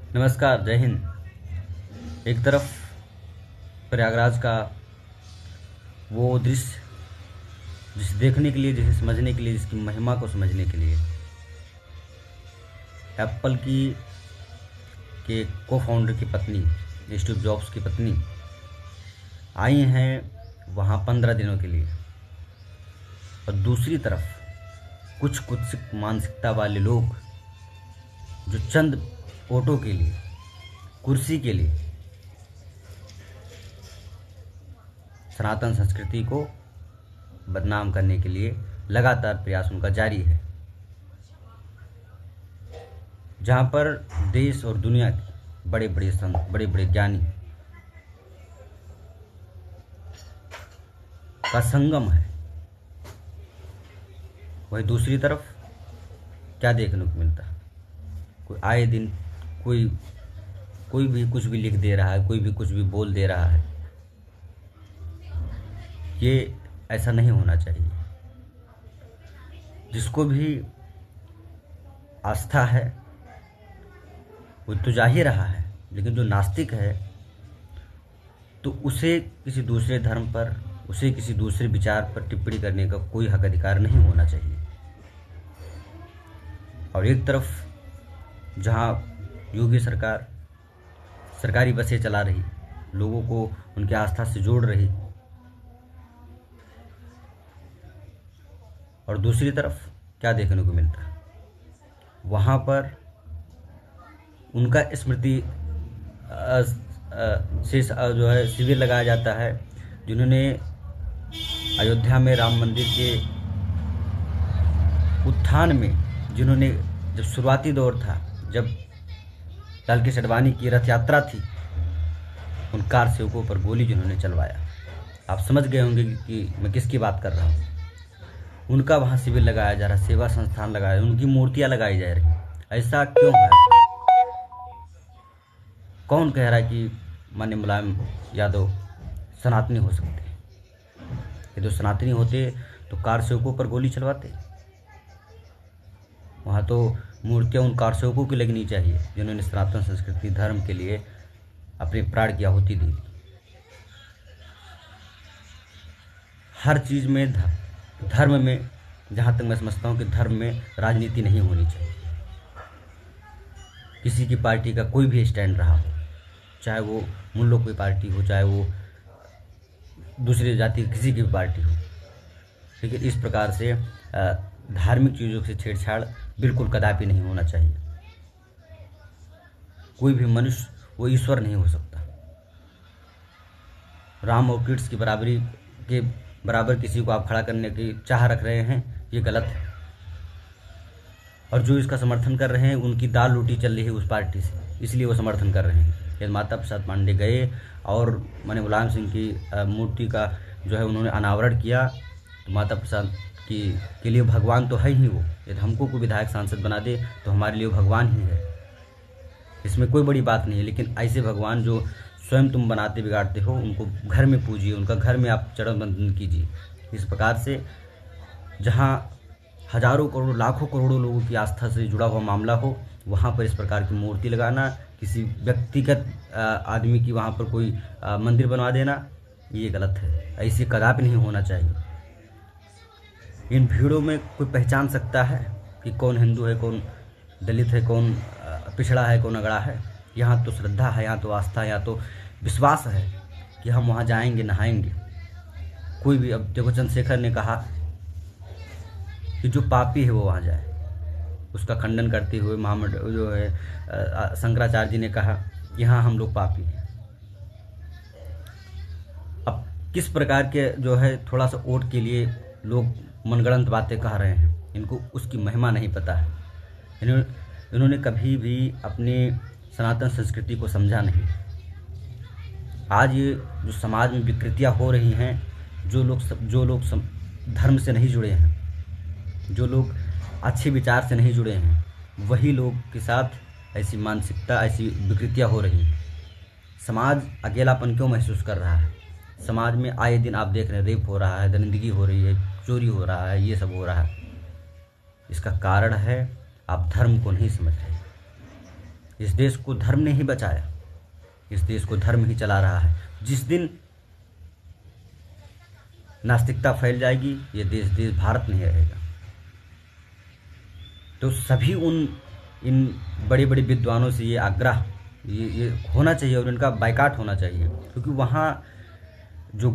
नमस्कार, जय हिंद। एक तरफ प्रयागराज का वो दृश्य जिसे देखने के लिए, जिसे समझने के लिए, जिसकी महिमा को समझने के लिए एप्पल की के को फाउंडर की पत्नी, स्टीव जॉब्स की पत्नी आई हैं वहाँ 15 दिनों के लिए। और दूसरी तरफ कुछ कुत्सित मानसिकता वाले लोग जो चंद वोटों के लिए, कुर्सी के लिए सनातन संस्कृति को बदनाम करने के लिए लगातार प्रयास उनका जारी है। जहाँ पर देश और दुनिया के बड़े बड़े संत, बड़े बड़े ज्ञानी का संगम है, वही दूसरी तरफ क्या देखने को मिलता है? कोई आए दिन कोई भी कुछ भी लिख दे रहा है, कोई भी कुछ भी बोल दे रहा है। ये ऐसा नहीं होना चाहिए। जिसको भी आस्था है वो तो जा ही रहा है, लेकिन जो नास्तिक है तो उसे किसी दूसरे धर्म पर, उसे किसी दूसरे विचार पर टिप्पणी करने का कोई हक अधिकार नहीं होना चाहिए। और एक तरफ जहाँ योगी सरकार सरकारी बसें चला रही, लोगों को उनकी आस्था से जोड़ रही, और दूसरी तरफ क्या देखने को मिलता है? वहाँ पर उनका स्मृति से जो है शिविर लगाया जाता है, जिन्होंने अयोध्या में राम मंदिर के उत्थान में, जिन्होंने जब शुरुआती दौर था, जब लाल कृष्ण आडवाणी की रथ यात्रा थी, उन कार सेवकों पर गोली जिन्होंने चलवाया। आप समझ गए होंगे कि मैं किसकी बात कर रहा हूँ। उनका वहाँ शिविर लगाया जा रहा, सेवा संस्थान लगाया, उनकी मूर्तियाँ लगाई जा रही। ऐसा क्यों है? कौन कह रहा है कि माननीय मुलायम यादव सनातनी हो सकते हैं? ये तो सनातनी होते तो कार सेवकों पर गोली चलवाते। वहाँ तो मूर्तियाँ उन कार सेवकों की लगनी चाहिए जिन्होंने सनातन संस्कृति धर्म के लिए अपने प्राण की आहुति दी। हर चीज़ में धर्म में, जहाँ तक मैं समझता हूँ कि धर्म में राजनीति नहीं होनी चाहिए। किसी की पार्टी का कोई भी स्टैंड रहा हो, चाहे वो मुल्लों की पार्टी हो, चाहे वो दूसरी जाति की किसी की भी पार्टी हो, लेकिन इस प्रकार से धार्मिक चीज़ों से छेड़छाड़ बिल्कुल कदापि नहीं होना चाहिए। कोई भी मनुष्य वो ईश्वर नहीं हो सकता। राम और कृष्ण की बराबरी के बराबर किसी को आप खड़ा करने की चाह रख रहे हैं, ये गलत है। और जो इसका समर्थन कर रहे हैं, उनकी दाल रोटी चल रही है उस पार्टी से, इसलिए वो समर्थन कर रहे हैं। यदि माता प्रसाद पांडे गए और माननीय मुलायम सिंह की मूर्ति का जो है उन्होंने अनावरण किया, तो माता प्रसाद के लिए भगवान तो है ही वो। यदि हमको कोई विधायक सांसद बना दे तो हमारे लिए भगवान ही है, इसमें कोई बड़ी बात नहीं है। लेकिन ऐसे भगवान जो स्वयं तुम बनाते बिगाड़ते हो, उनको घर में पूजिए, उनका घर में आप चरण वंदन कीजिए। इस प्रकार से जहाँ हजारों करोड़ों लाखों करोड़ों लोगों की आस्था से जुड़ा हुआ मामला हो, वहाँ पर इस प्रकार की मूर्ति लगाना, किसी व्यक्तिगत आदमी की वहाँ पर कोई मंदिर बनवा देना, ये गलत है। ऐसे कदापि नहीं होना चाहिए। इन भीड़ों में कोई पहचान सकता है कि कौन हिंदू है, कौन दलित है, कौन पिछड़ा है, कौन अगड़ा है? यहाँ तो श्रद्धा है, यहाँ तो आस्था है, यहाँ तो विश्वास है कि हम वहाँ जाएंगे, नहाएंगे। कोई भी, अब देखो चंद्रशेखर ने कहा कि जो पापी है वो वहाँ जाए, उसका खंडन करते हुए मोहम्मद जो है शंकराचार्य जी ने कहा कि हाँ हम लोग पापी हैं। अब किस प्रकार के जो है थोड़ा सा वोट के लिए लोग मनगढ़ंत बातें कह रहे हैं, इनको उसकी महिमा नहीं पता है। इन्होंने कभी भी अपनी सनातन संस्कृति को समझा नहीं। आज ये जो समाज में विकृतियाँ हो रही हैं, जो लोग धर्म से नहीं जुड़े हैं, जो लोग अच्छे विचार से नहीं जुड़े हैं, वही लोग के साथ ऐसी मानसिकता, ऐसी विकृतियाँ हो रही हैं। समाज अकेलापन क्यों महसूस कर रहा है? समाज में आए दिन आप देख रहे हैं, रेप हो रहा है, दरिंदगी हो रही है, चोरी हो रहा है, ये सब हो रहा है। इसका कारण है आप धर्म को नहीं समझ रहे। इस देश को धर्म ने ही बचाया, इस देश को धर्म ही चला रहा है। जिस दिन नास्तिकता फैल जाएगी, ये देश भारत नहीं रहेगा। तो सभी इन बड़े बड़े विद्वानों से ये आग्रह ये होना चाहिए और इनका बायकॉट होना चाहिए, क्योंकि वहाँ जो